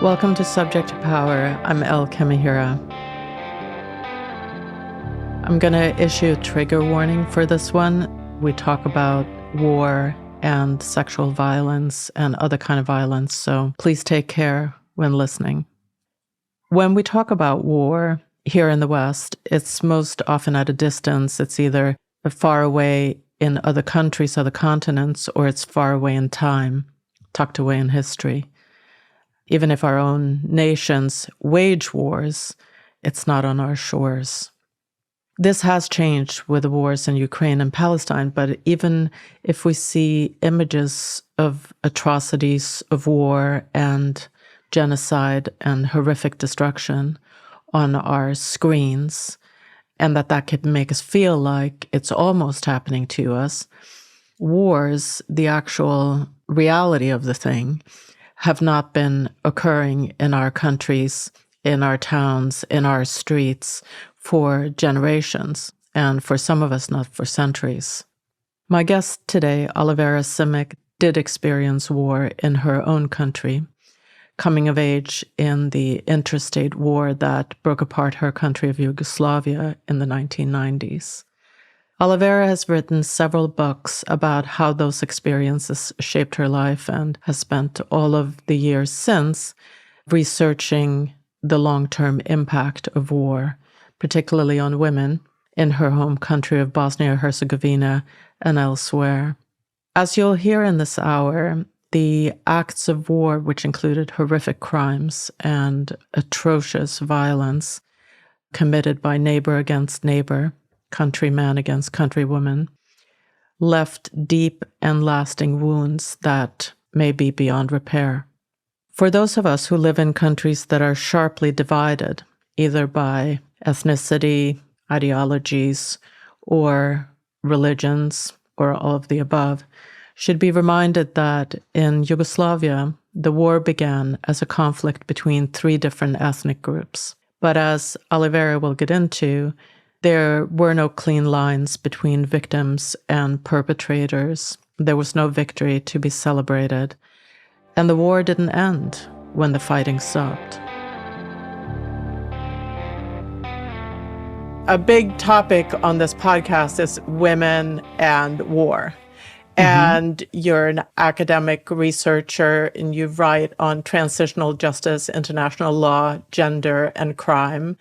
Welcome to Subject to Power. I'm El Kamihira. I'm going to issue a trigger warning for this one. We talk about war and sexual violence and other kind of violence, so please take care when listening. When we talk about war here in the West, it's most often at a distance. It's either far away in other countries, other continents, or it's far away in time, tucked away in history. Even if our own nations wage wars, it's not on our shores. This has changed with the wars in Ukraine and Palestine, but even if we see images of atrocities of war and genocide and horrific destruction on our screens, and that could make us feel like it's almost happening to us, wars, the actual reality of the thing, have not been occurring in our countries, in our towns, in our streets for generations, and for some of us, not for centuries. My guest today, Olivera Simic, did experience war in her own country, coming of age in the intrastate war that broke apart her country of Yugoslavia in the 1990s. Olivera has written several books about how those experiences shaped her life and has spent all of the years since researching the long-term impact of war, particularly on women in her home country of Bosnia Herzegovina and elsewhere. As you'll hear in this hour, the acts of war, which included horrific crimes and atrocious violence committed by neighbor against neighbor, countryman against countrywoman, left deep and lasting wounds that may be beyond repair. For those of us who live in countries that are sharply divided, either by ethnicity, ideologies, or religions, or all of the above, should be reminded that in Yugoslavia, the war began as a conflict between three different ethnic groups. But as Olivera will get into, there were no clean lines between victims and perpetrators. There was no victory to be celebrated. And the war didn't end when the fighting stopped. A big topic on this podcast is women and war. And you're an academic researcher, and you write on transitional justice, international law, gender, and crime.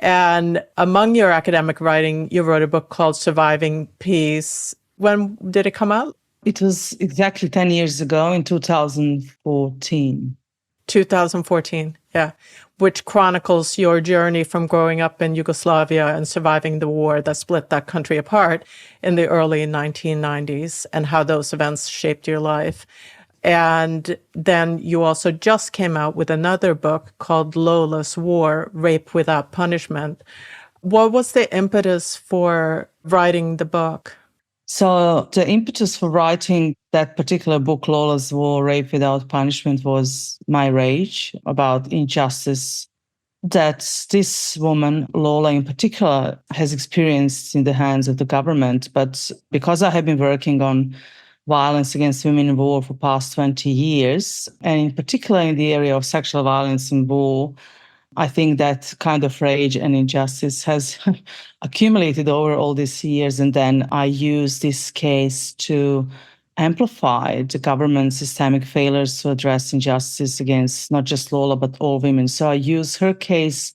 And among your academic writing, you wrote a book called Surviving Peace. When did it come out? It was exactly 10 years ago in 2014. 2014, yeah. Which chronicles your journey from growing up in Yugoslavia and surviving the war that split that country apart in the early 1990s and how those events shaped your life. And then you also just came out with another book called Lola's War, Rape Without Punishment. What was the impetus for writing the book? So the impetus for writing that particular book, Lola's War, Rape Without Punishment, was my rage about injustice that this woman, Lola in particular, has experienced in the hands of the government. But because I have been working on violence against women in war for past 20 years, and in particular in the area of sexual violence in war, I think that kind of rage and injustice has accumulated over all these years. And then I use this case to amplify the government's systemic failures to address injustice against not just Lola, but all women. So I use her case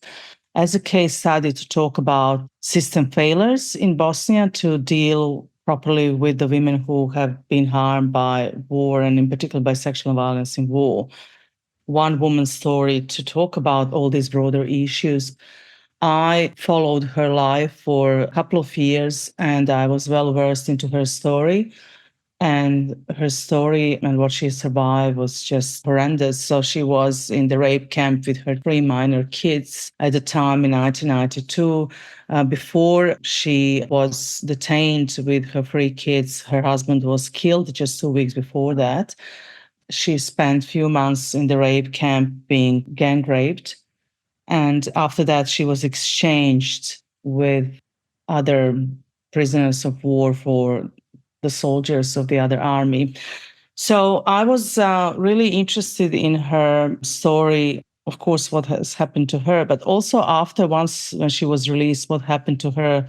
as a case study to talk about system failures in Bosnia to deal properly with the women who have been harmed by war and in particular by sexual violence in war. One woman's story to talk about all these broader issues. I followed her life for a couple of years and I was well versed into her story. And her story and what she survived was just horrendous. So she was in the rape camp with her 3 minor kids at the time in 1992. Before she was detained with her 3 kids, her husband was killed just 2 weeks before that. She spent a few months in the rape camp being gang raped. And after that, she was exchanged with other prisoners of war for the soldiers of the other army. So I was really interested in her story, of course, what has happened to her, but also after once when she was released, what happened to her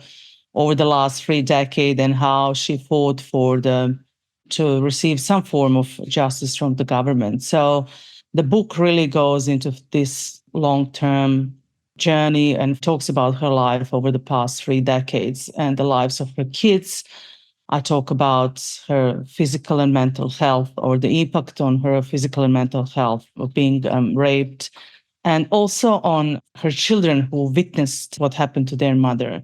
over the last 3 decades and how she fought for to receive some form of justice from the government. So the book really goes into this long-term journey and talks about her life over the past 3 decades and the lives of her kids. I talk about her physical and mental health, or the impact on her physical and mental health of being raped, and also on her children who witnessed what happened to their mother.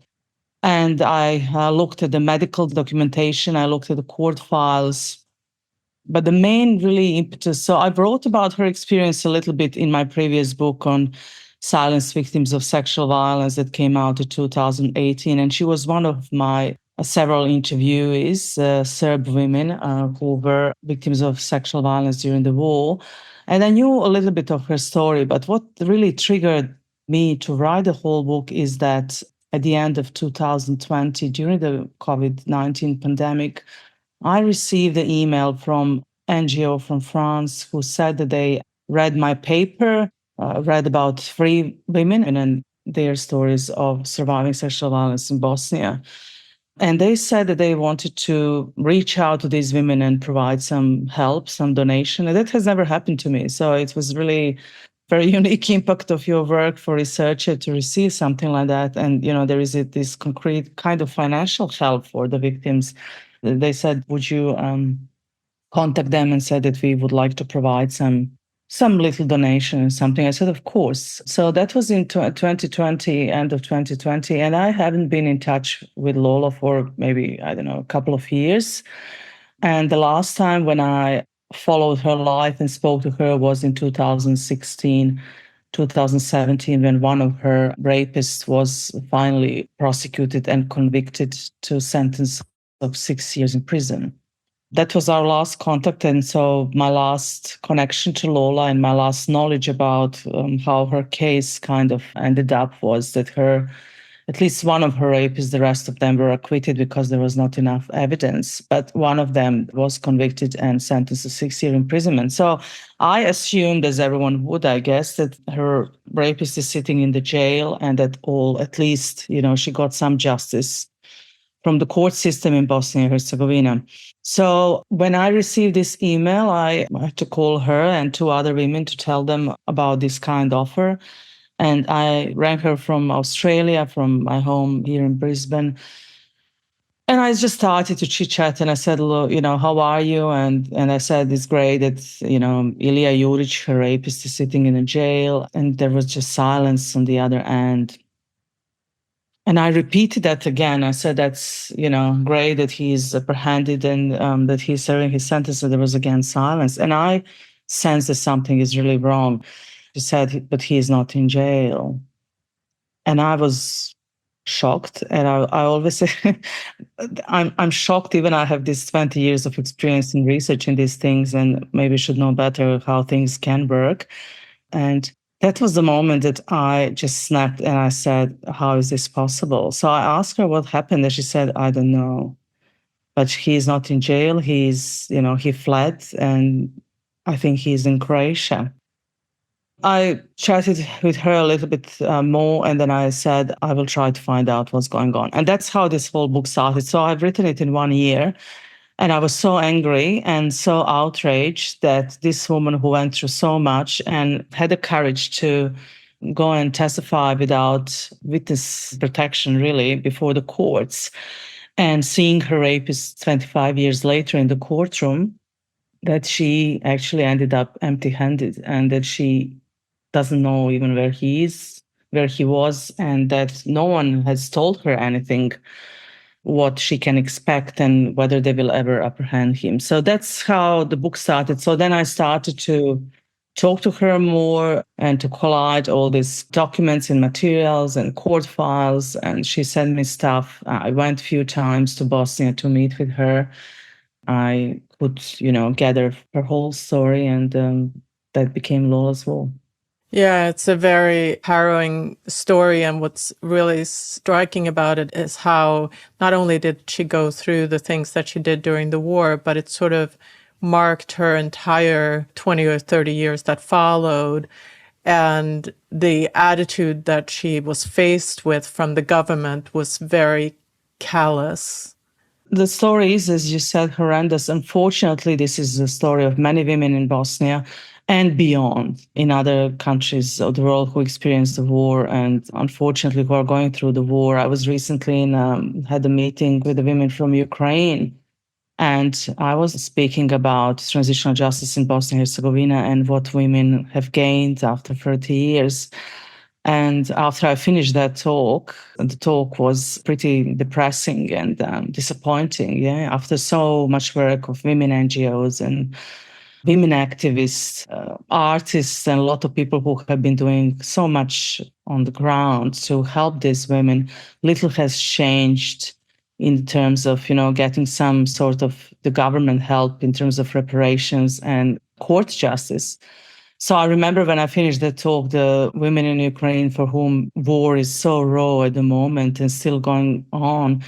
And I looked at the medical documentation, I looked at the court files. But the main really impetus, so I wrote about her experience a little bit in my previous book on silenced victims of sexual violence that came out in 2018. And she was one of my several interviewees, Serb women who were victims of sexual violence during the war. And I knew a little bit of her story, but what really triggered me to write the whole book is that at the end of 2020, during the COVID-19 pandemic, I received an email from NGO from France who said that they read my paper, read about 3 women and their stories of surviving sexual violence in Bosnia. And they said that they wanted to reach out to these women and provide some help, some donation. And that has never happened to me. So it was really very unique impact of your work for researcher to receive something like that. And, there is this concrete kind of financial help for the victims. They said, would you contact them, and said that we would like to provide some little donation or something. I said, of course. So that was in 2020, end of 2020. And I haven't been in touch with Lola for maybe, I don't know, a couple of years. And the last time when I followed her life and spoke to her was in 2016, 2017, when one of her rapists was finally prosecuted and convicted to a sentence of 6 years in prison. That was our last contact. And so my last connection to Lola and my last knowledge about how her case kind of ended up was that at least one of her rapists, the rest of them were acquitted because there was not enough evidence. But one of them was convicted and sentenced to 6 year imprisonment. So I assumed, as everyone would, I guess, that her rapist is sitting in the jail and that at least, she got some justice from the court system in Bosnia Herzegovina. So when I received this email, I had to call her and 2 other women to tell them about this kind offer. And I rang her from Australia, from my home here in Brisbane. And I just started to chit chat and I said, look, how are you? And I said, it's great that, Ilya Juric, her rapist, is sitting in a jail. And there was just silence on the other end. And I repeated that again. I said, that's, great that he's apprehended and that he's serving his sentence. And there was again silence. And I sensed that something is really wrong. She said, but he is not in jail. And I was shocked. And I always say, I'm shocked. Even I have this 20 years of experience in researching these things and maybe should know better how things can work. And that was the moment that I just snapped and I said, how is this possible? So I asked her what happened and she said, I don't know. But he's not in jail. He fled and I think he's in Croatia. I chatted with her a little bit more and then I said, I will try to find out what's going on. And that's how this whole book started. So I've written it in 1 year. And I was so angry and so outraged that this woman who went through so much and had the courage to go and testify without witness protection, really, before the courts, and seeing her rapist 25 years later in the courtroom, that she actually ended up empty-handed and that she doesn't know even where he is, where he was, and that no one has told her anything what she can expect and whether they will ever apprehend him. So that's how the book started. So then I started to talk to her more and to collate all these documents and materials and court files. And she sent me stuff. I went a few times to Bosnia to meet with her. I could, gather her whole story, and that became Lola's Wall. Yeah, it's a very harrowing story. And what's really striking about it is how not only did she go through the things that she did during the war, but it sort of marked her entire 20 or 30 years that followed. And the attitude that she was faced with from the government was very callous. The story is, as you said, horrendous. Unfortunately, this is the story of many women in Bosnia and beyond in other countries of the world who experienced the war and unfortunately who are going through the war. I was recently had a meeting with the women from Ukraine, and I was speaking about transitional justice in Bosnia Herzegovina and what women have gained after 30 years. And after I finished that talk, the talk was pretty depressing and disappointing. Yeah, after so much work of women NGOs and women activists, artists, and a lot of people who have been doing so much on the ground to help these women, little has changed in terms of, getting some sort of the government help in terms of reparations and court justice. So I remember when I finished the talk, the women in Ukraine for whom war is so raw at the moment and still going on,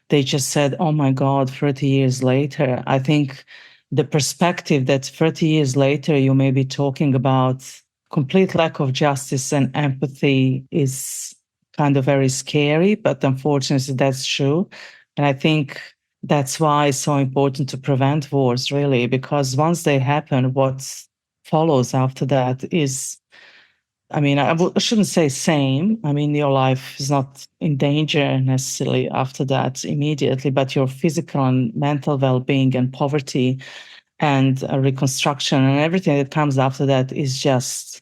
they just said, oh my God, 30 years later. I think the perspective that 30 years later you may be talking about complete lack of justice and empathy is kind of very scary, but unfortunately that's true. And I think that's why it's so important to prevent wars, really, because once they happen, what follows after that is, I shouldn't say same. Your life is not in danger necessarily after that immediately, but your physical and mental well-being and poverty and reconstruction and everything that comes after that is just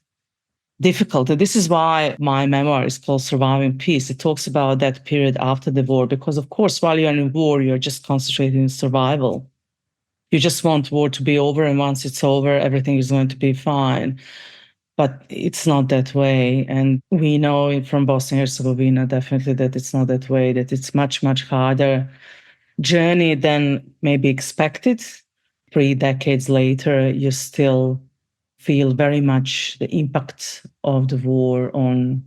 difficult. And this is why my memoir is called Surviving Peace. It talks about that period after the war, because of course, while you're in war, you're just concentrating on survival. You just want war to be over, and once it's over, everything is going to be fine. But it's not that way. And we know from Bosnia Herzegovina definitely that it's not that way, that it's much, much harder journey than maybe expected. 3 decades later, you still feel very much the impact of the war on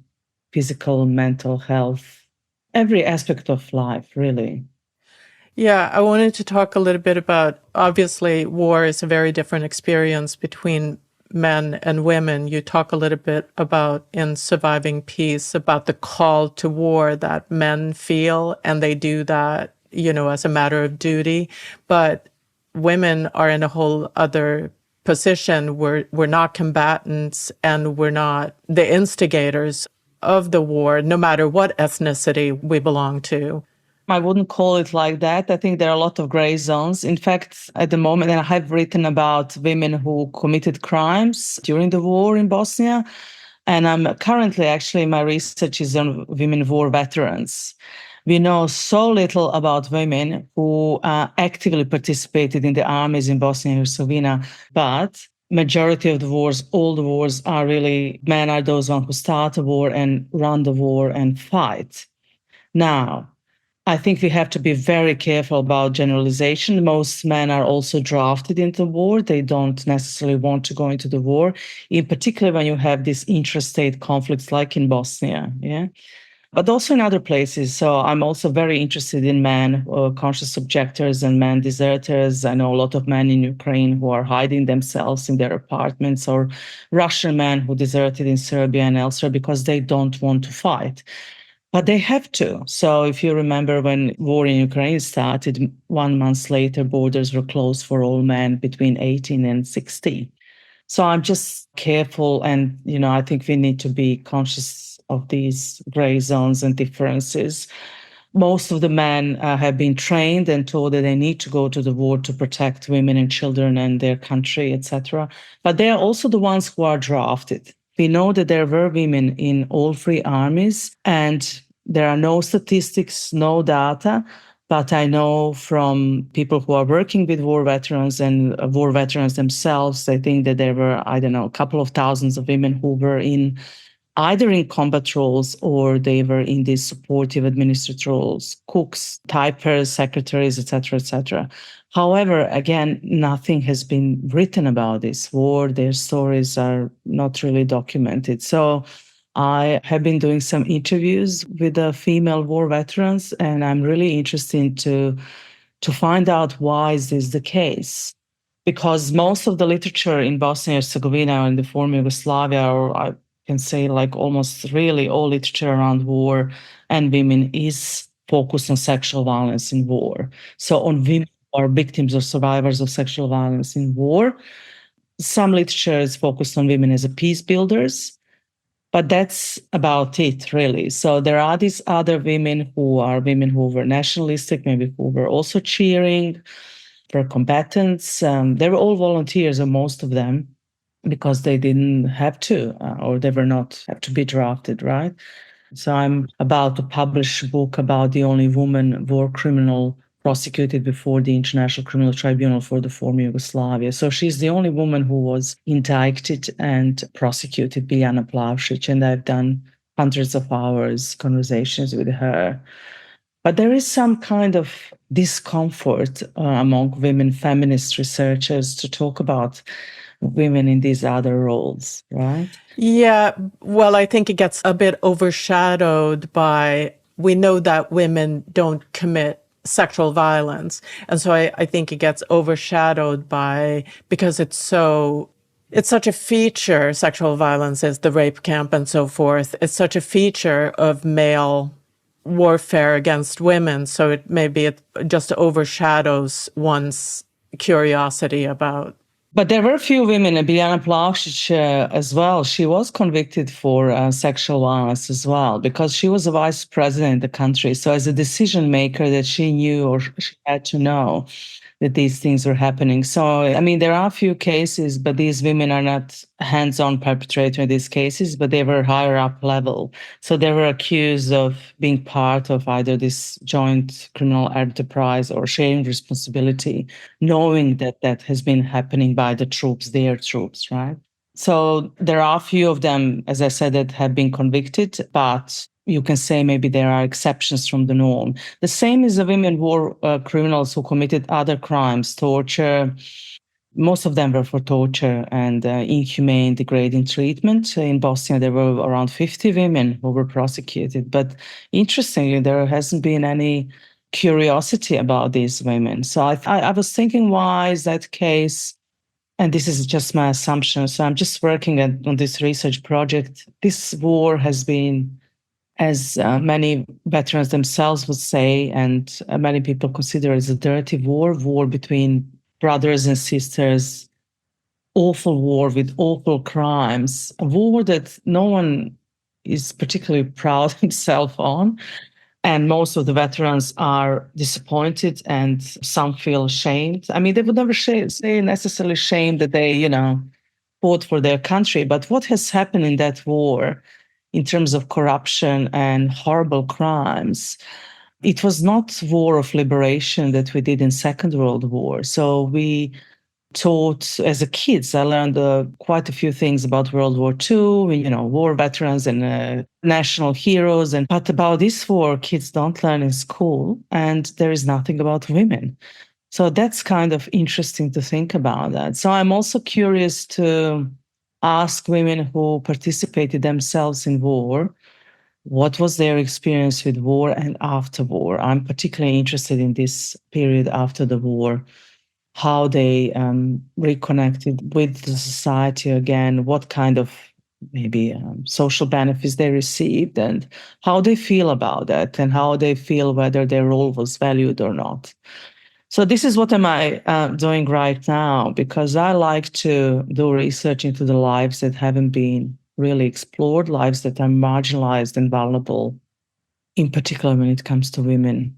physical, mental health, every aspect of life, really. Yeah, I wanted to talk a little bit about, obviously, war is a very different experience between men and women. You talk a little bit about in Surviving Peace about the call to war that men feel, and they do that, as a matter of duty. But women are in a whole other position. We're not combatants, and we're not the instigators of the war, no matter what ethnicity we belong to. I wouldn't call it like that. I think there are a lot of gray zones. In fact, at the moment, and I have written about women who committed crimes during the war in Bosnia. And I'm currently, actually, my research is on women war veterans. We know so little about women who actively participated in the armies in Bosnia and Herzegovina, but majority of the wars, all the wars are really, men are those ones who start a war and run the war and fight. Now, I think we have to be very careful about generalization. Most men are also drafted into war. They don't necessarily want to go into the war, in particular when you have these intrastate conflicts like in Bosnia, yeah, but also in other places. So I'm also very interested in men, conscious objectors and men deserters. I know a lot of men in Ukraine who are hiding themselves in their apartments, or Russian men who deserted in Serbia and elsewhere because they don't want to fight. But they have to. So if you remember when war in Ukraine started, 1 month later, borders were closed for all men between 18 and 60. So I'm just careful. And, I think we need to be conscious of these gray zones and differences. Most of the men have been trained and told that they need to go to the war to protect women and children and their country, etc. But they are also the ones who are drafted. We know that there were women in all 3 armies, and there are no statistics, no data, but I know from people who are working with war veterans and war veterans themselves, I think that there were, a couple of thousands of women who were either in combat roles or they were in these supportive administrative roles, cooks, typers, secretaries, etc., etc. However, again, nothing has been written about this war. Their stories are not really documented. So I have been doing some interviews with the female war veterans, and I'm really interested to find out why is this the case. because most of the literature in Bosnia Herzegovina and the former Yugoslavia, or I can say like almost really all literature around war and women, is focused on sexual violence in war. So on women who are victims or survivors of sexual violence in war. Some literature is focused on women as a peace builders, but that's about it, really. So there are these other women who were nationalistic, maybe who were also cheering for combatants. They were all volunteers, or most of them, because they didn't have to, or they were not have to be drafted, right? So I'm about to publish a book about the only woman war criminal prosecuted before the International Criminal Tribunal for the former Yugoslavia. So she's the only woman who was indicted and prosecuted, Biljana Plavšić, and I've done hundreds of hours conversations with her. But there is some kind of discomfort among women feminist researchers to talk about women in these other roles, right? Yeah, well, I think it gets a bit overshadowed by, we know that women don't commit sexual violence. And so I think it gets overshadowed by, because it's such a feature, sexual violence is, the rape camp and so forth. It's such a feature of male warfare against women. So it just overshadows one's curiosity about. But there were a few women, Biljana Plavšić as well. She was convicted for sexual violence as well, because she was a vice president in the country. So as a decision maker, that she knew, or she had to know that these things were happening. So, I mean, there are a few cases, but these women are not hands-on perpetrator in these cases, but they were higher up level. So they were accused of being part of either this joint criminal enterprise or sharing responsibility, knowing that that has been happening by the troops, their troops, right? So there are a few of them, as I said, that have been convicted, but you can say maybe there are exceptions from the norm. The same is the women war criminals who committed other crimes, torture. Most of them were for torture and inhumane, degrading treatment. In Bosnia, there were around 50 women who were prosecuted. But interestingly, there hasn't been any curiosity about these women. So I was thinking, why is that case? And this is just my assumption. So I'm just working on this research project. This war has been, as many veterans themselves would say, and many people consider it as a dirty war between brothers and sisters, awful war with awful crimes, a war that no one is particularly proud himself on. And most of the veterans are disappointed, and some feel ashamed. I mean, they would never say necessarily shame that they, fought for their country. But what has happened in that war in terms of corruption and horrible crimes, it was not war of liberation that we did in Second World War. So we taught, as a kids, I learned quite a few things about World War II, war veterans and national heroes. But about this war, kids don't learn in school, and there is nothing about women. So that's kind of interesting to think about that. So I'm also curious to ask women who participated themselves in war, what was their experience with war and after war? I'm particularly interested in this period after the war, how they reconnected with the society again, what kind of maybe social benefits they received, and how they feel about that, and how they feel whether their role was valued or not. So this is what I doing right now, because I like to do research into the lives that haven't been really explored, lives that are marginalized and vulnerable, in particular when it comes to women.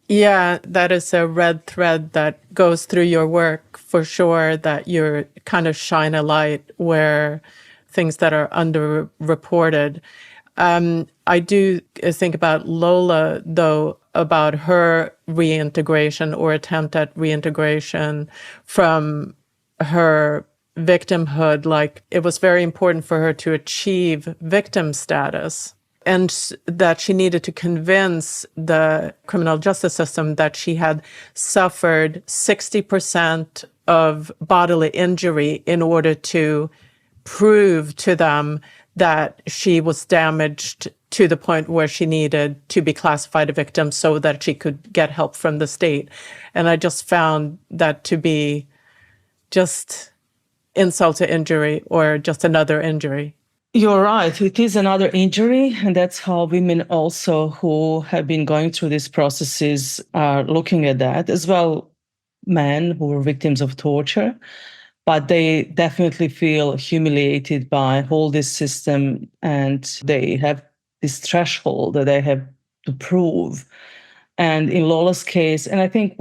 Yeah, that is a red thread that goes through your work for sure, that you're kind of shine a light where things that are underreported. I do think about Lola, though, about her reintegration or attempt at reintegration from her victimhood. Like, it was very important for her to achieve victim status, and that she needed to convince the criminal justice system that she had suffered 60% of bodily injury in order to prove to them that she was damaged to the point where she needed to be classified a victim so that she could get help from the state. And I just found that to be just insult to injury or just another injury. You're right. It is another injury. And that's how women also who have been going through these processes are looking at that, as well men who were victims of torture. But they definitely feel humiliated by all this system, and they have this threshold that they have to prove. And in Lola's case, and I think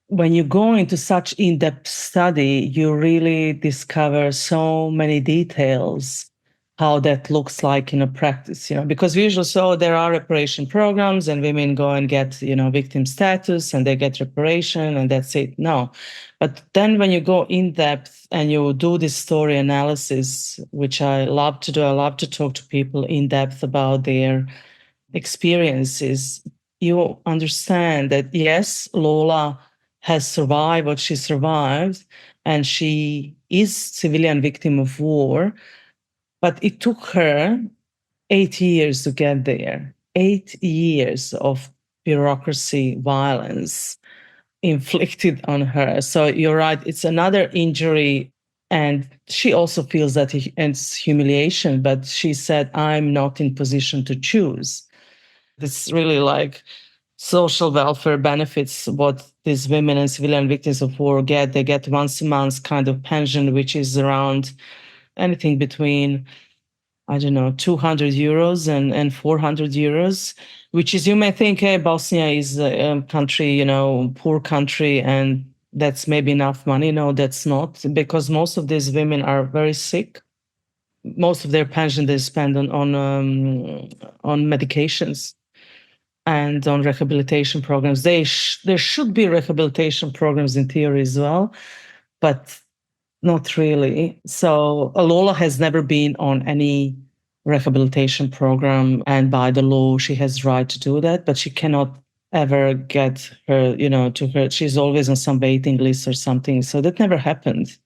when you go into such in-depth study, you really discover so many details how that looks like in a practice, because we usually saw there are reparation programs and women go and get, victim status and they get reparation and that's it. No. But then when you go in depth and you do this story analysis, which I love to do, I love to talk to people in depth about their experiences, you understand that yes, Lola has survived what she survived, and she is civilian victim of war, but it took her 8 years to get there. 8 years of bureaucracy violence inflicted on her. So you're right, it's another injury. And she also feels that it's humiliation, but she said, I'm not in position to choose. It's really like social welfare benefits what these women and civilian victims of war get. They get once a month kind of pension, which is around anything between, I don't know, 200 euros and 400 euros, which is, you may think, hey, Bosnia is a country, poor country, and that's maybe enough money. No, that's not, because most of these women are very sick. Most of their pension they spend on medications and on rehabilitation programs. There should be rehabilitation programs in theory as well, but not really. So Lola has never been on any rehabilitation program, and by the law, she has the right to do that, but she cannot ever get her, to her. She's always on some waiting list or something. So that never happened.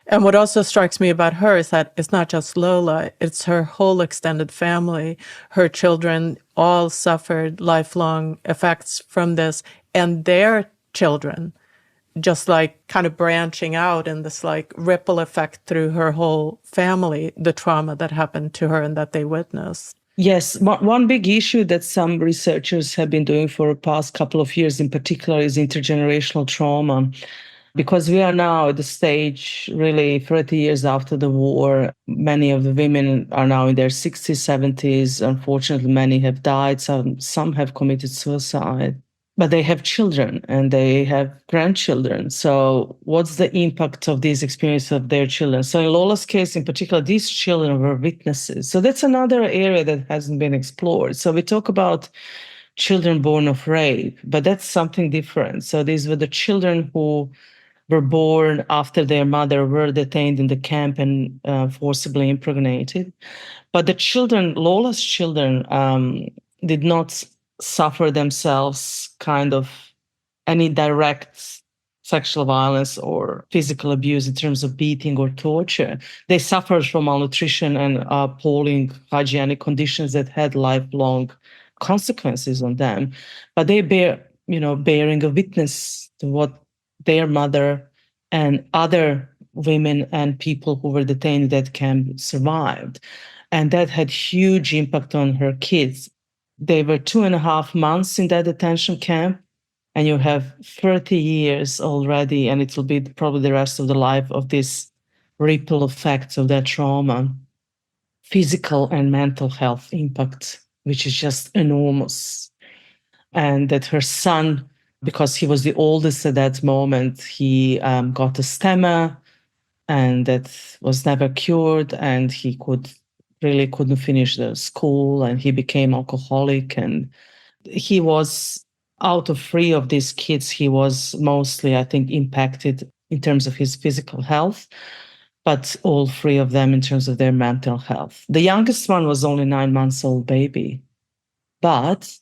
And what also strikes me about her is that it's not just Lola, it's her whole extended family. Her children all suffered lifelong effects from this, and their children, just like kind of branching out in this like ripple effect through her whole family, the trauma that happened to her and that they witnessed. Yes, one big issue that some researchers have been doing for the past couple of years in particular is intergenerational trauma. Because we are now at the stage, really 30 years after the war, many of the women are now in their 60s, 70s. Unfortunately, many have died. Some have committed suicide. But they have children and they have grandchildren. So what's the impact of these experiences of their children? So in Lola's case in particular, these children were witnesses. So that's another area that hasn't been explored. So we talk about children born of rape, but that's something different. So these were the children who were born after their mother were detained in the camp and forcibly impregnated. But the children, Lola's children, did not suffer themselves kind of any direct sexual violence or physical abuse in terms of beating or torture. They suffered from malnutrition and appalling hygienic conditions that had lifelong consequences on them. But they bearing a witness to what their mother and other women and people who were detained in that camp survived. And that had huge impact on her kids. They were 2.5 months in that detention camp, and you have 30 years already, and it will be probably the rest of the life of this ripple effects of that trauma, physical and mental health impact, which is just enormous. And that her son, because he was the oldest at that moment, he got a stammer, and that was never cured, and he couldn't finish the school, and he became alcoholic, and he was out of 3 of these kids. He was mostly, I think, impacted in terms of his physical health, but all 3 of them in terms of their mental health. The youngest one was only 9 months old baby, but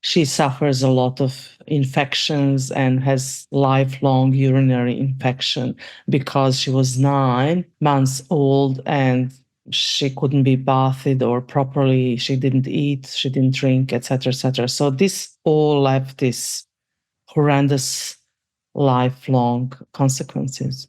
she suffers a lot of infections and has lifelong urinary infection because she was 9 months old and she couldn't be bathed or properly. She didn't eat, she didn't drink, etc., etc. So this all left this horrendous lifelong consequences.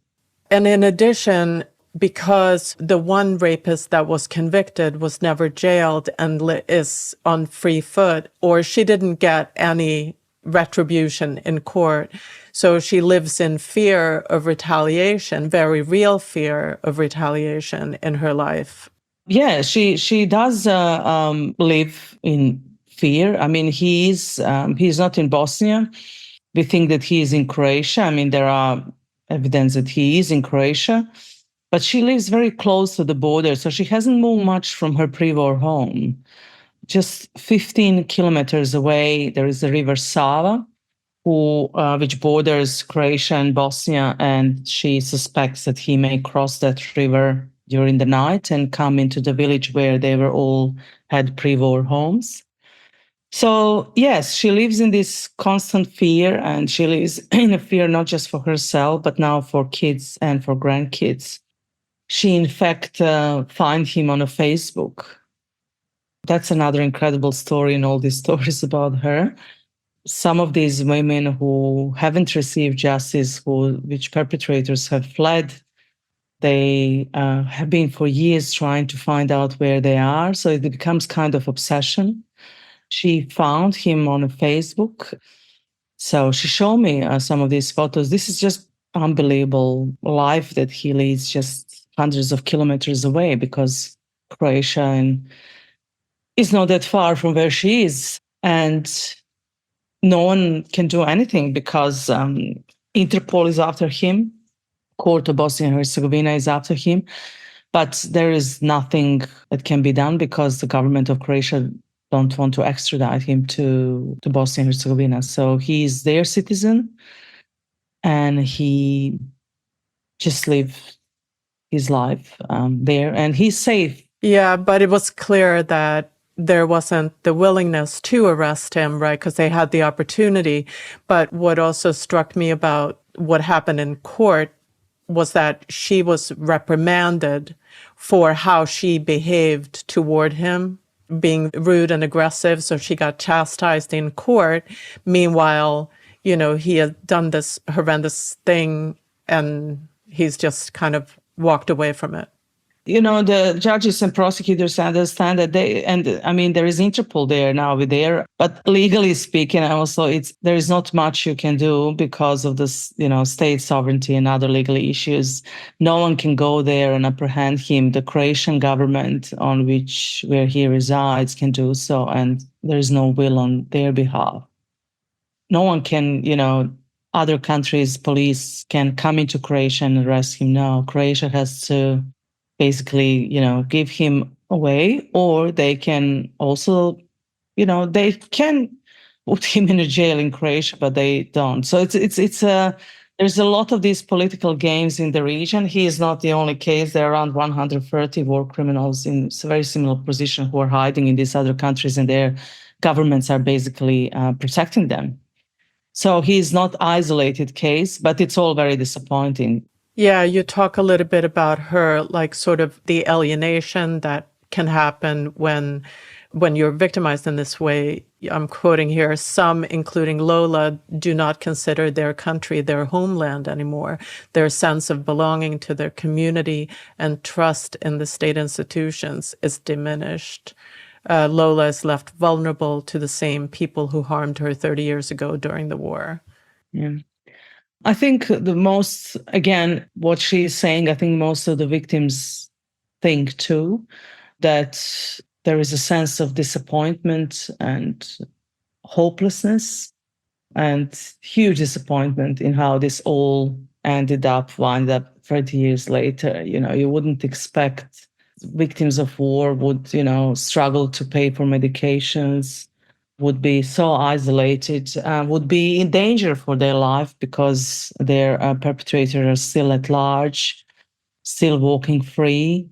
And in addition, because the one rapist that was convicted was never jailed and is on free foot, or she didn't get any retribution in court. So she lives in fear of retaliation, very real fear of retaliation in her life. Yeah, she does live in fear. I mean, he's not in Bosnia. We think that he is in Croatia. I mean, there are evidence that he is in Croatia, but she lives very close to the border, so she hasn't moved much from her pre-war home. Just 15 kilometers away, there is the river Sava, which borders Croatia and Bosnia, and she suspects that he may cross that river during the night and come into the village where they were all had pre-war homes. So yes, she lives in this constant fear, and she lives in a fear not just for herself, but now for kids and for grandkids. She, in fact, found him on a Facebook. That's another incredible story in all these stories about her. Some of these women who haven't received justice, which perpetrators have fled, they have been for years trying to find out where they are. So it becomes kind of obsession. She found him on Facebook. So she showed me some of these photos. This is just unbelievable life that he leads just hundreds of kilometers away, because Croatia is not that far from where she is. And no one can do anything because Interpol is after him. Court of Bosnia and Herzegovina is after him. But there is nothing that can be done because the government of Croatia don't want to extradite him to Bosnia and Herzegovina. So he is their citizen, and he just lives his life there, and he's safe. Yeah, but it was clear that there wasn't the willingness to arrest him, right? Because they had the opportunity. But what also struck me about what happened in court was that she was reprimanded for how she behaved toward him, being rude and aggressive. So she got chastised in court. Meanwhile, he had done this horrendous thing and he's just kind of walked away from it. The judges and prosecutors understand that there is Interpol there now but legally speaking, also there is not much you can do because of this, state sovereignty and other legal issues. No one can go there and apprehend him. The Croatian government where he resides can do so, and there is no will on their behalf. No one can, other countries' police can come into Croatia and arrest him. No, Croatia has to basically, give him away, or they can also, they can put him in a jail in Croatia, but they don't. So there's a lot of these political games in the region. He is not the only case. There are around 130 war criminals in a very similar position who are hiding in these other countries, and their governments are basically protecting them. So he's not isolated case, but it's all very disappointing. Yeah, you talk a little bit about her, like sort of the alienation that can happen when you're victimized in this way. I'm quoting here, some, including Lola, do not consider their country their homeland anymore. Their sense of belonging to their community and trust in the state institutions is diminished. Lola is left vulnerable to the same people who harmed her 30 years ago during the war. Yeah. I think what she's saying, I think most of the victims think too, that there is a sense of disappointment and hopelessness and huge disappointment in how this all wound up 30 years later. You wouldn't expect victims of war would, struggle to pay for medications, would be so isolated, would be in danger for their life because their perpetrators are still at large, still walking free.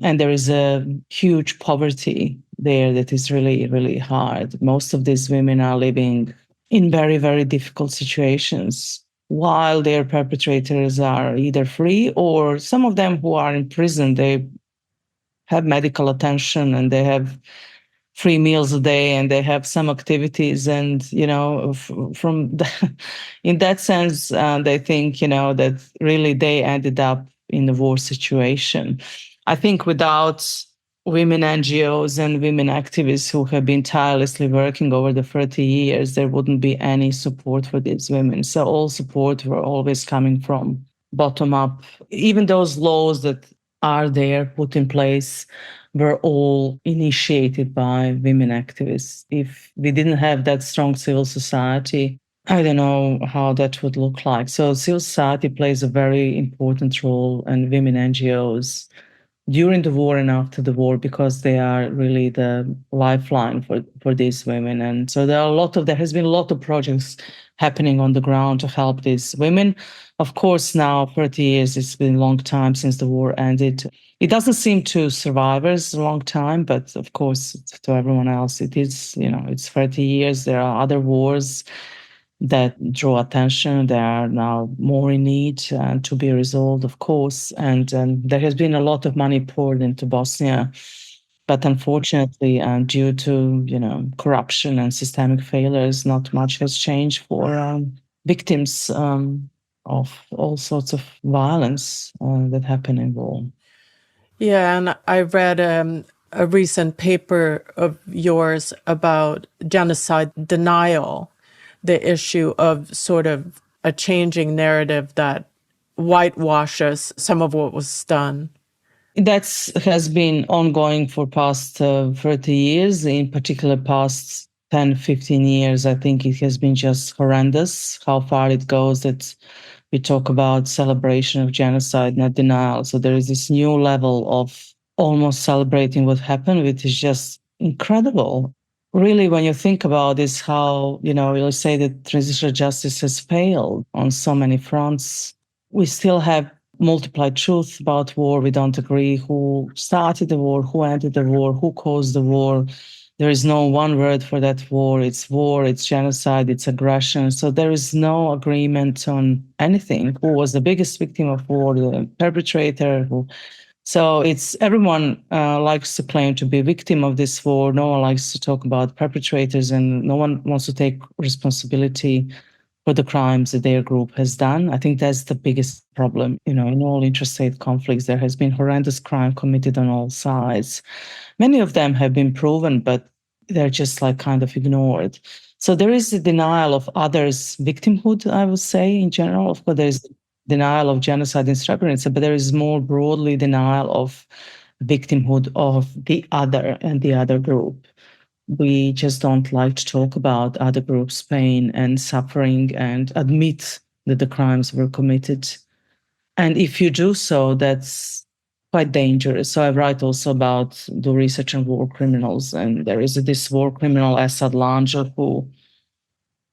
And there is a huge poverty there that is really, really hard. Most of these women are living in very, very difficult situations while their perpetrators are either free, or some of them who are in prison, they have medical attention and they have 3 meals a day and they have some activities. And, from in that sense, they think, that really they ended up in a war situation. I think without women NGOs and women activists who have been tirelessly working over the 30 years, there wouldn't be any support for these women. So all support were always coming from bottom up. Even those laws that are there put in place were all initiated by women activists. If we didn't have that strong civil society, I don't know how that would look like. So civil society plays a very important role, and women NGOs during the war and after the war, because they are really the lifeline for these women. And so there has been a lot of projects happening on the ground to help these women. Of course, now 30 years, it's been a long time since the war ended. It doesn't seem to survivors a long time, but of course, to everyone else, it is, it's 30 years. There are other wars that draw attention. They are now more in need to be resolved, of course. And there has been a lot of money poured into Bosnia. But unfortunately, due to corruption and systemic failures, not much has changed for victims of all sorts of violence that happen in war. Yeah, and I read a recent paper of yours about genocide denial, the issue of sort of a changing narrative that whitewashes some of what was done. That has been ongoing for past 30 years, in particular past 10, 15 years. I think it has been just horrendous how far it goes that we talk about celebration of genocide, not denial. So there is this new level of almost celebrating what happened, which is just incredible. Really, when you think about this, how, you'll say that transitional justice has failed on so many fronts. We still have multiplied truth about war. We don't agree who started the war, who ended the war, who caused the war. There is no one word for that war. It's genocide, it's aggression. So there is no agreement on anything. Who was the biggest victim of war, the perpetrator? So it's everyone likes to claim to be a victim of this war. No one likes to talk about perpetrators, and no one wants to take responsibility for the crimes that their group has done. I think that's the biggest problem. In all intrastate conflicts, there has been horrendous crime committed on all sides. Many of them have been proven, but they're just kind of ignored. So there is a denial of others' victimhood, I would say, in general. Of course, there's denial of genocide in Srebrenica, but there is more broadly denial of victimhood of the other and the other group. We just don't like to talk about other groups' pain and suffering and admit that the crimes were committed. And if you do so, that's quite dangerous. So I write also about the research on war criminals. And there is this war criminal, Esad Langer, who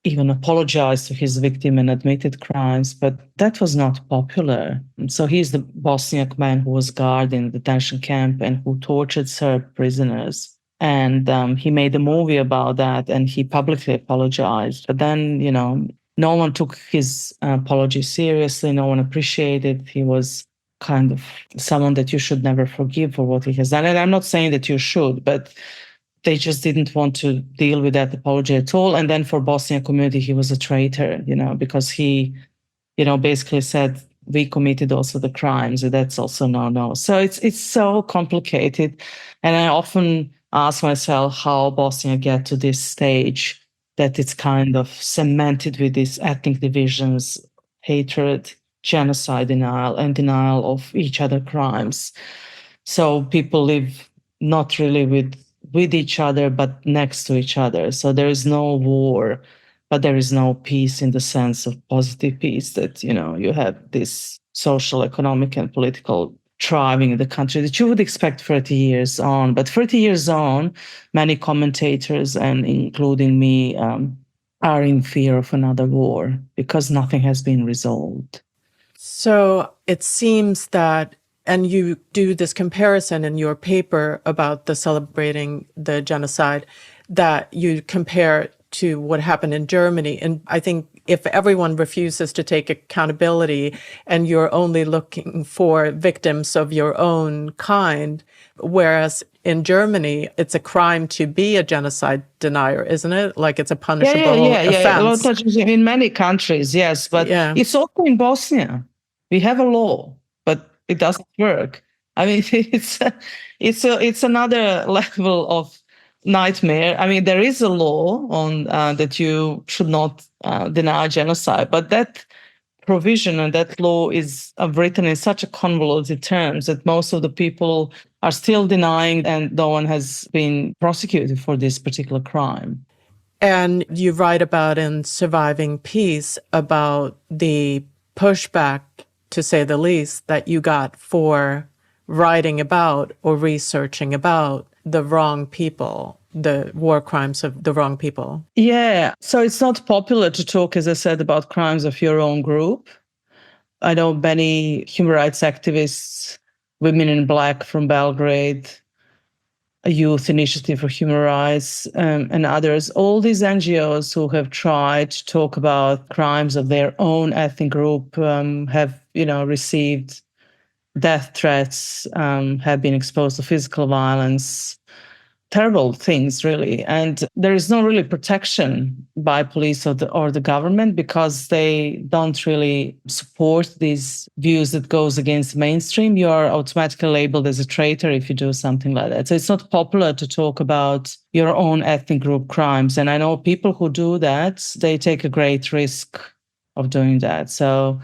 even apologized to his victim and admitted crimes, but that was not popular. So he's the Bosniak man who was guarding the detention camp and who tortured Serb prisoners. And he made a movie about that, and he publicly apologized. But then, no one took his apology seriously. No one appreciated. He was kind of someone that you should never forgive for what he has done. And I'm not saying that you should, but they just didn't want to deal with that apology at all. And then for Bosnian community, he was a traitor, because he, basically said, we committed also the crimes, and that's also no. So it's so complicated. And I often ask myself how Bosnia get to this stage that it's kind of cemented with these ethnic divisions, hatred, genocide denial, and denial of each other crimes. So people live not really with each other, but next to each other. So there is no war, but there is no peace in the sense of positive peace that, you have this social, economic, and political thriving in the country that you would expect 30 years on. But 30 years on, many commentators, and including me, are in fear of another war because nothing has been resolved. So it seems that, and you do this comparison in your paper about the celebrating the genocide, that you compare to what happened in Germany. And I think if everyone refuses to take accountability and you're only looking for victims of your own kind, whereas in Germany, it's a crime to be a genocide denier, isn't it? Like it's a punishable Yeah. Well, offense. in many countries, yes, but Yeah. it's also in Bosnia. We have a law, but it doesn't work. I mean, it's another level of nightmare. I mean, there is a law on that you should not deny genocide, but that provision and that law is written in such a convoluted terms that most of the people are still denying, and no one has been prosecuted for this particular crime. And you write about in Surviving Peace about the pushback, to say the least, that you got for writing about or researching about the wrong people, the war crimes of the wrong people. Yeah. So it's not popular to talk, as I said, about crimes of your own group. I know many human rights activists, Women in Black from Belgrade, a youth initiative for human rights, and others, all these NGOs who have tried to talk about crimes of their own ethnic group have, received death threats, have been exposed to physical violence, terrible things, really. And there is no really protection by police or the government because they don't really support these views that goes against mainstream. You are automatically labeled as a traitor if you do something like that. So it's not popular to talk about your own ethnic group crimes. And I know people who do that, they take a great risk of doing that. So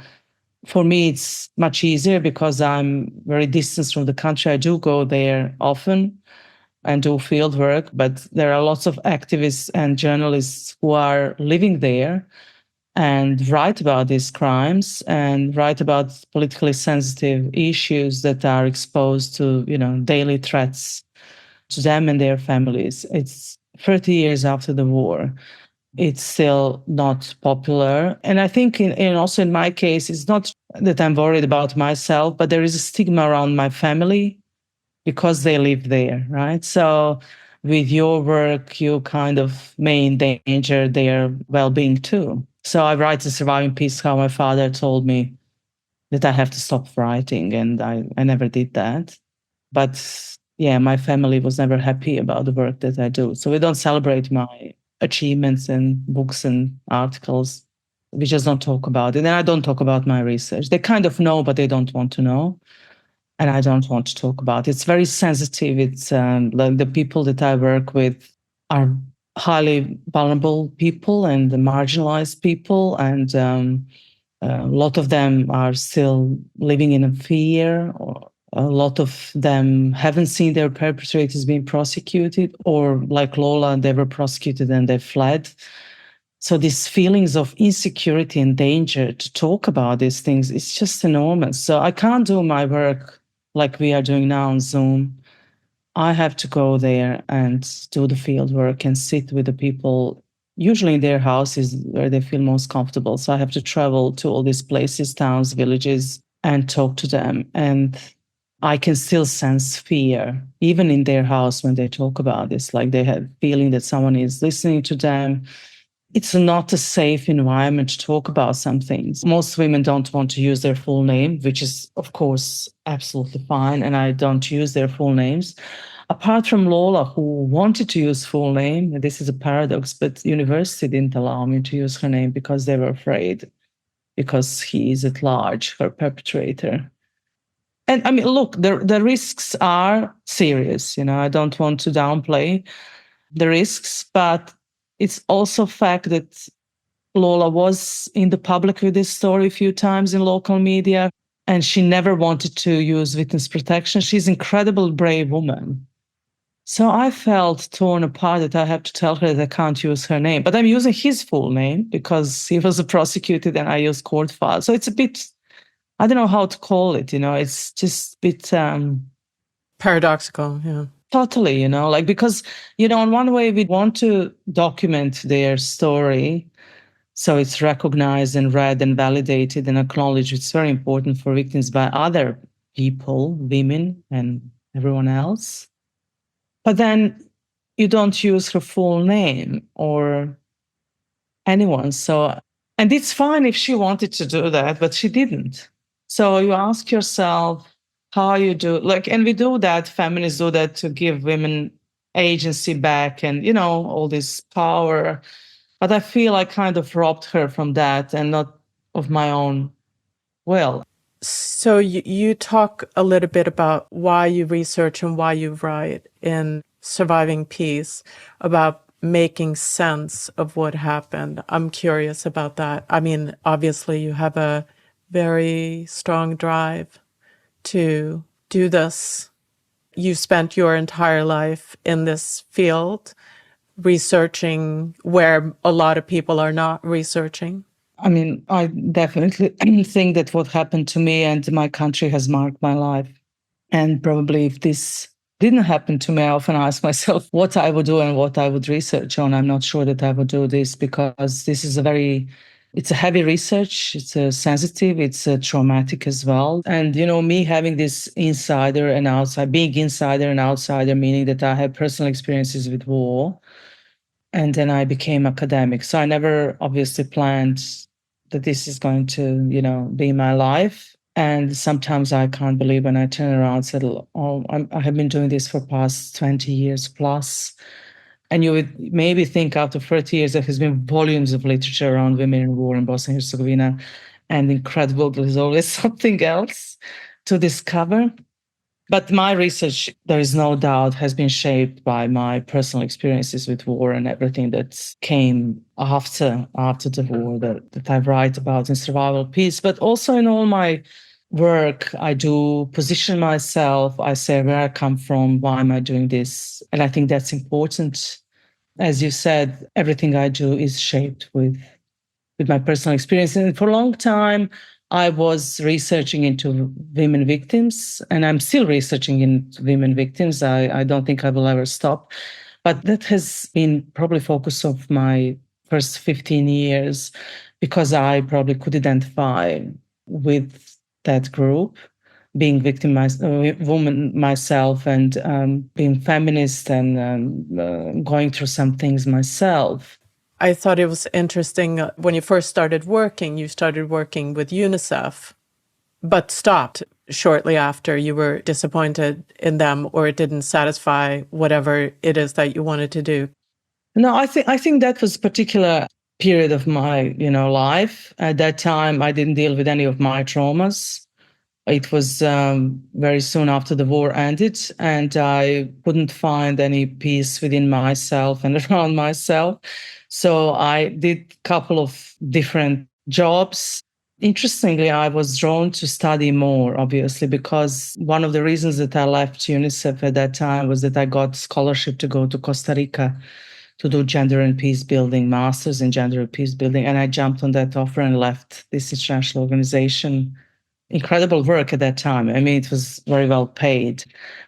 for me, it's much easier because I'm very distant from the country. I do go there often and do field work, but there are lots of activists and journalists who are living there and write about these crimes and write about politically sensitive issues that are exposed to, daily threats to them and their families. It's 30 years after the war. It's still not popular. And I think also in my case, it's not that I'm worried about myself, but there is a stigma around my family because they live there, right? So with your work, you kind of may endanger their well-being too. So I write in Surviving Peace how my father told me that I have to stop writing, and I never did that. But yeah, my family was never happy about the work that I do. So we don't celebrate my achievements and books and articles. We just don't talk about it. And I don't talk about my research. They kind of know, but they don't want to know. And I don't want to talk about it. It's very sensitive. It's like the people that I work with are highly vulnerable people and marginalized people. And a lot of them are still living in a fear, or a lot of them haven't seen their perpetrators being prosecuted, or like Lola, they were prosecuted and they fled. So these feelings of insecurity and danger to talk about these things, it's just enormous. So I can't do my work like we are doing now on Zoom. I have to go there and do the field work and sit with the people, usually in their houses where they feel most comfortable. So I have to travel to all these places, towns, villages, and talk to them. And I can still sense fear, even in their house when they talk about this, like they have feeling that someone is listening to them. It's not a safe environment to talk about some things. Most women don't want to use their full name, which is, of course, absolutely fine. And I don't use their full names. Apart from Lola, who wanted to use full name, this is a paradox, but university didn't allow me to use her name because they were afraid, because he is at large, her perpetrator. And I mean, look, the risks are serious. I don't want to downplay the risks, but it's also a fact that Lola was in the public with this story a few times in local media, and she never wanted to use witness protection. She's an incredibly brave woman. So I felt torn apart that I have to tell her that I can't use her name. But I'm using his full name because he was prosecuted and I used court files. So it's a bit, I don't know how to call it, it's just a bit paradoxical, yeah. Totally, because, in one way we want to document their story so it's recognized and read and validated and acknowledged. It's very important for victims by other people, women and everyone else. But then you don't use her full name or anyone. So And it's fine if she wanted to do that, but she didn't. So you ask yourself how you do, like, and we do that, feminists do that to give women agency back and, all this power. But I feel I kind of robbed her from that and not of my own will. So you talk a little bit about why you research and why you write in Surviving Peace about making sense of what happened. I'm curious about that. I mean, obviously you have a very strong drive to do this. You spent your entire life in this field researching where a lot of people are not researching. I mean, I definitely think that what happened to me and my country has marked my life. And probably if this didn't happen to me, I often ask myself what I would do and what I would research on. I'm not sure that I would do this because this is it's a heavy research. It's a sensitive, it's a traumatic as well. And, me having this insider and outside, being insider and outsider, meaning that I have personal experiences with war. And then I became academic. So I never obviously planned that this is going to, be my life. And sometimes I can't believe when I turn around and said, oh, I have been doing this for past 20 years plus. And you would maybe think after 30 years, there has been volumes of literature around women in war in Bosnia Herzegovina. And incredible, there's always something else to discover. But my research, there is no doubt, has been shaped by my personal experiences with war and everything that came after the war that I write about in Survival Peace. But also in all my work, I do position myself. I say where I come from, why am I doing this? And I think that's important. As you said, everything I do is shaped with my personal experience. And for a long time, I was researching into women victims, and I'm still researching into women victims. I don't think I will ever stop. But that has been probably focus of my first 15 years because I probably could identify with that group, being woman myself and being feminist and going through some things myself. I thought it was interesting when you first started working with UNICEF, but stopped shortly after. You were disappointed in them or it didn't satisfy whatever it is that you wanted to do. No, I think that was a particular period of my, life. At that time, I didn't deal with any of my traumas. It was very soon after the war ended, and I couldn't find any peace within myself and around myself. So I did a couple of different jobs. Interestingly, I was drawn to study more, obviously, because one of the reasons that I left UNICEF at that time was that I got scholarship to go to Costa Rica to do gender and peace building, masters in gender and peace building. And I jumped on that offer and left this international organization. Incredible work at that time. I mean, it was very well paid,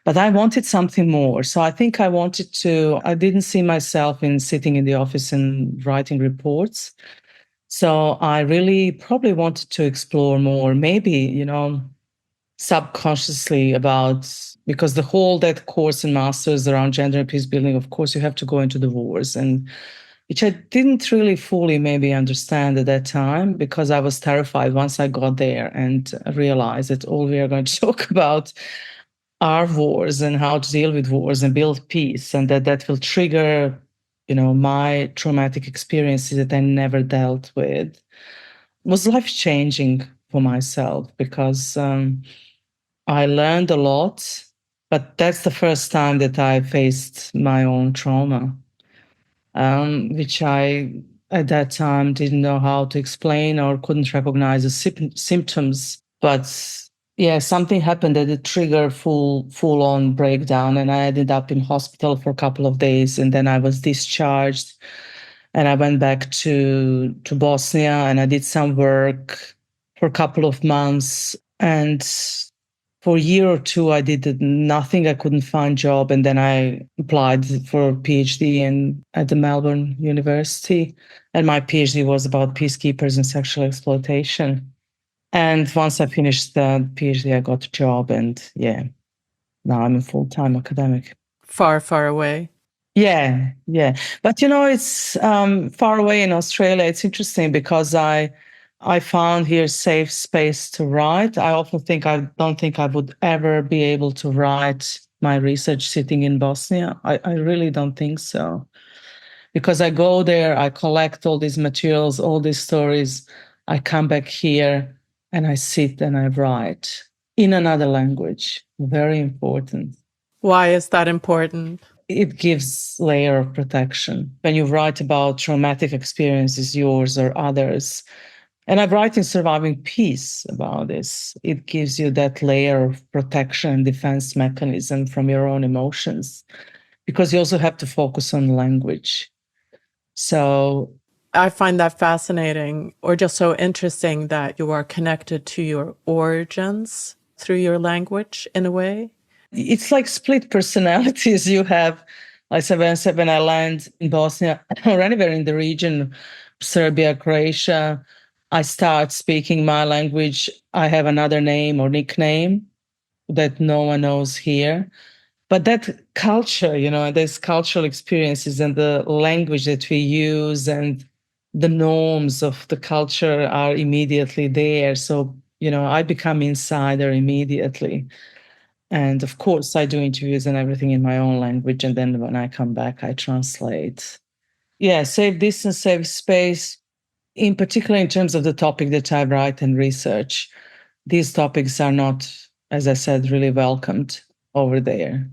but I wanted something more. So I think I didn't see myself in sitting in the office and writing reports. So I really probably wanted to explore more, maybe, subconsciously because that course in masters around gender and peace building, of course, you have to go into the wars, and which I didn't really fully maybe understand at that time because I was terrified once I got there and realized that all we are going to talk about are wars and how to deal with wars and build peace, and that will trigger, my traumatic experiences that I never dealt with. It was life-changing for myself because I learned a lot, but that's the first time that I faced my own trauma. Which I, at that time, didn't know how to explain or couldn't recognize the symptoms. But yeah, something happened that it triggered full-on breakdown, and I ended up in hospital for a couple of days, and then I was discharged, and I went back to Bosnia, and I did some work for a couple of months, and for a year or two, I did nothing. I couldn't find a job. And then I applied for a PhD at the Melbourne University. And my PhD was about peacekeepers and sexual exploitation. And once I finished the PhD, I got a job. And yeah, now I'm a full-time academic. Far, far away. Yeah, yeah. But it's far away in Australia. It's interesting because I found here safe space to write. I often think I don't think I would ever be able to write my research sitting in Bosnia. I really don't think so. Because I go there, I collect all these materials, all these stories. I come back here and I sit and I write in another language. Very important. Why is that important? It gives layer of protection. When you write about traumatic experiences, yours or others, and I write in Surviving Peace about this, it gives you that layer of protection and defense mechanism from your own emotions, because you also have to focus on language. So I find that fascinating, or just so interesting, that you are connected to your origins through your language in a way. it's like split personalities you have. Like when I land in Bosnia or anywhere in the region, Serbia, Croatia, I start speaking my language. I have another name or nickname that no one knows here. But that culture, there's cultural experiences and the language that we use and the norms of the culture are immediately there. So, I become insider immediately. And of course, I do interviews and everything in my own language. And then when I come back, I translate. Yeah, safe distance, safe space, in particular, in terms of the topic that I write and research. These topics are not, as I said, really welcomed over there.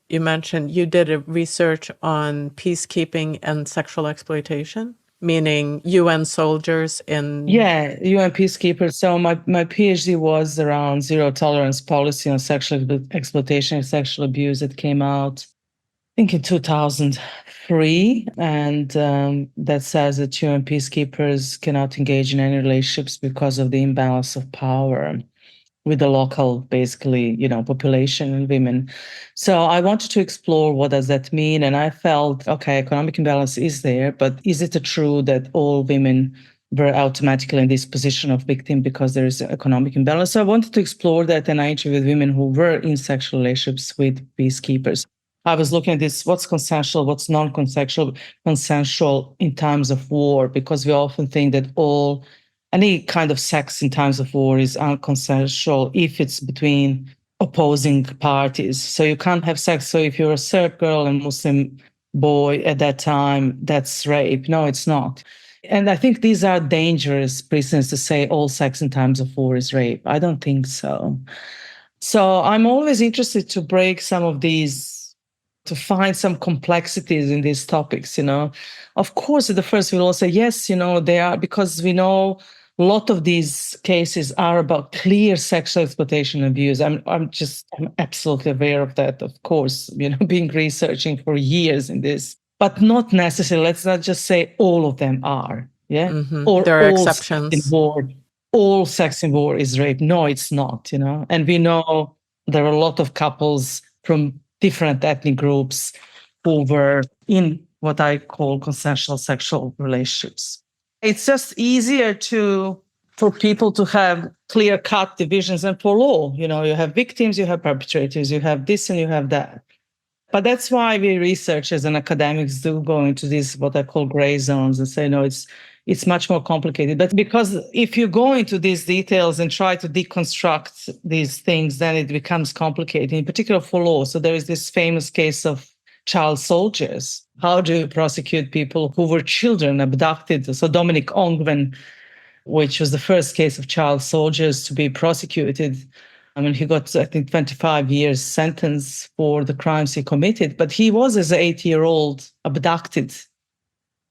You mentioned you did a research on peacekeeping and sexual exploitation, meaning UN soldiers in... Yeah, UN peacekeepers. So my PhD was around zero tolerance policy on sexual exploitation and sexual abuse. It came out, I think, in 2003. And that says that UN peacekeepers cannot engage in any relationships because of the imbalance of power with the local, basically, population and women. So I wanted to explore what does that mean. And I felt, okay, economic imbalance is there, but is it true that all women were automatically in this position of victim because there is economic imbalance? So I wanted to explore that, and I interviewed women who were in sexual relationships with peacekeepers. I was looking at this, what's consensual, what's non-consensual, consensual in times of war, because we often think that any kind of sex in times of war is unconsensual if it's between opposing parties. So you can't have sex. So if you're a Serb girl and Muslim boy at that time, that's rape. No, it's not. And I think these are dangerous precedents to say all sex in times of war is rape. I don't think so. So I'm always interested to break some of these, to find some complexities in these topics. Of course, at the first we'll all say, yes, they are, because we know a lot of these cases are about clear sexual exploitation and abuse. I'm absolutely aware of that, of course, being researching for years in this, but not necessarily. Let's not just say all of them are, yeah? Mm-hmm. Or there are all exceptions. sex in war, all sex in war is rape. No, it's not, And we know there are a lot of couples from different ethnic groups who were in what I call consensual sexual relationships. It's just easier for people to have clear-cut divisions, and for law, you have victims, you have perpetrators, you have this and you have that. But that's why we researchers and academics do go into these what I call gray zones and say, no, it's much more complicated. But because if you go into these details and try to deconstruct these things, then it becomes complicated, in particular for law. So there is this famous case of child soldiers. How do you prosecute people who were children abducted? So Dominic Ongwen, which was the first case of child soldiers to be prosecuted. I mean, he got, I think, 25 years sentence for the crimes he committed, but he was, as an 8-year-old, abducted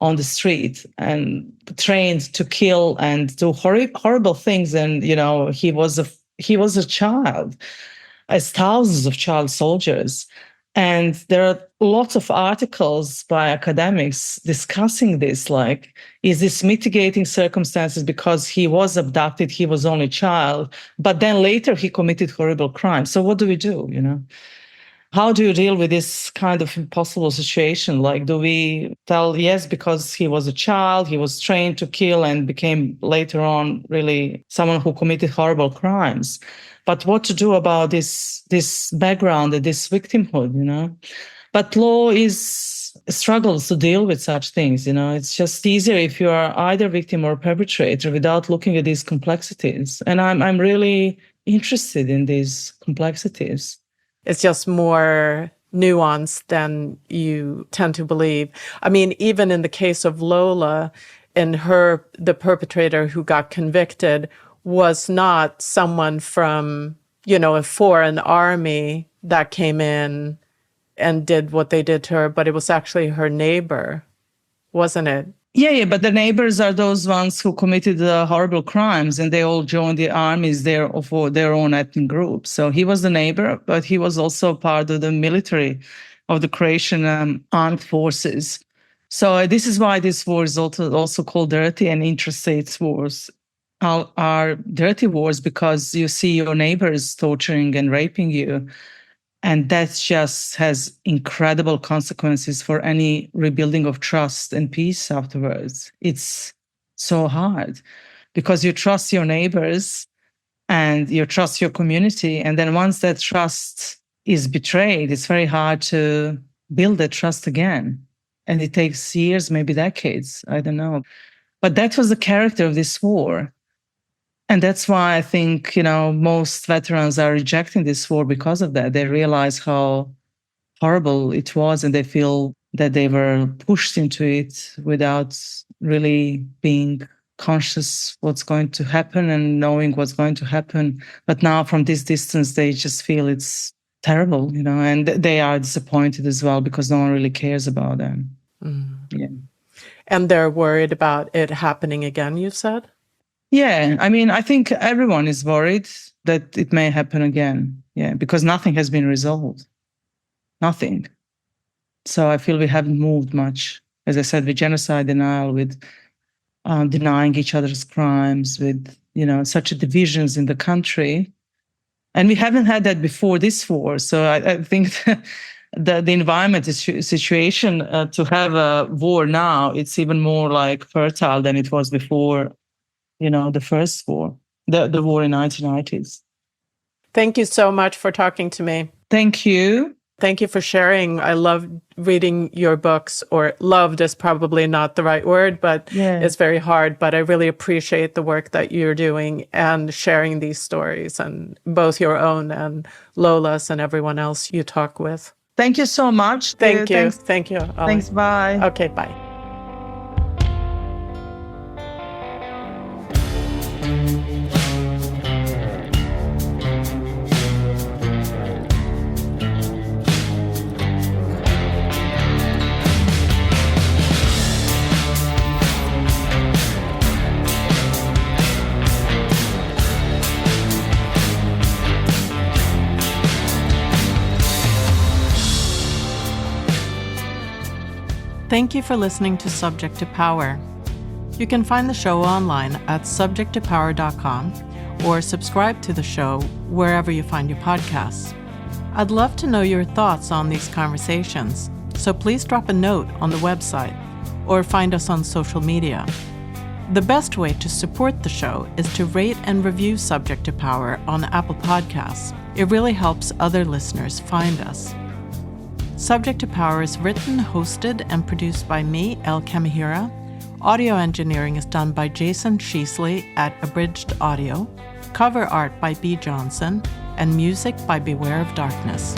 on the street and trained to kill and do horrible things. And, he was a child, as thousands of child soldiers. And there are lots of articles by academics discussing this, like, is this mitigating circumstances because he was abducted, he was only a child, but then later he committed horrible crimes. So what do we do, How do you deal with this kind of impossible situation? Like, do we tell, yes, because he was a child, he was trained to kill and became later on really someone who committed horrible crimes? But what to do about this background, this victimhood, But law is struggles to deal with such things. It's just easier if you are either victim or perpetrator without looking at these complexities. And I'm really interested in these complexities. It's just more nuanced than you tend to believe. I mean, even in the case of Lola, the perpetrator who got convicted was not someone from, a foreign army that came in and did what they did to her, but it was actually her neighbor, wasn't it? Yeah, but the neighbors are those ones who committed the horrible crimes, and they all joined the armies there for their own ethnic group. So he was the neighbor, but he was also part of the military of the Croatian armed forces. So this is why this war is also called dirty, and intrastate wars are dirty wars because you see your neighbors torturing and raping you. And that just has incredible consequences for any rebuilding of trust and peace afterwards. It's so hard because you trust your neighbors and you trust your community. And then once that trust is betrayed, it's very hard to build that trust again. And it takes years, maybe decades, I don't know. But that was the character of this war. And that's why I think, most veterans are rejecting this war because of that. They realize how horrible it was, and they feel that they were pushed into it without really being conscious what's going to happen and knowing what's going to happen. But now from this distance, they just feel it's terrible, and they are disappointed as well because no one really cares about them. Mm. Yeah. And they're worried about it happening again, you said? Yeah, I mean, I think everyone is worried that it may happen again. Yeah, because nothing has been resolved. Nothing. So I feel we haven't moved much. As I said, with genocide denial, with denying each other's crimes, with, such divisions in the country. And we haven't had that before this war. So I think the environment situation to have a war now, it's even more like fertile than it was before. The first war, the war in 1990s. Thank you so much for talking to me. Thank you. Thank you for sharing. I love reading your books, or loved is probably not the right word, but it's very hard. But I really appreciate the work that you're doing and sharing these stories, and both your own and Lola's and everyone else you talk with. Thank you so much. Thank you. Thanks. Thank you. Ollie. Thanks. Bye. Okay, bye. Thank you for listening to Subject to Power. You can find the show online at subjecttopower.com or subscribe to the show wherever you find your podcasts. I'd love to know your thoughts on these conversations, so please drop a note on the website or find us on social media. The best way to support the show is to rate and review Subject to Power on Apple Podcasts. It really helps other listeners find us. Subject to Power is written, hosted, and produced by me, El Kamihira. Audio engineering is done by Jason Sheasley at Abridged Audio. Cover art by B. Johnson, and music by Beware of Darkness.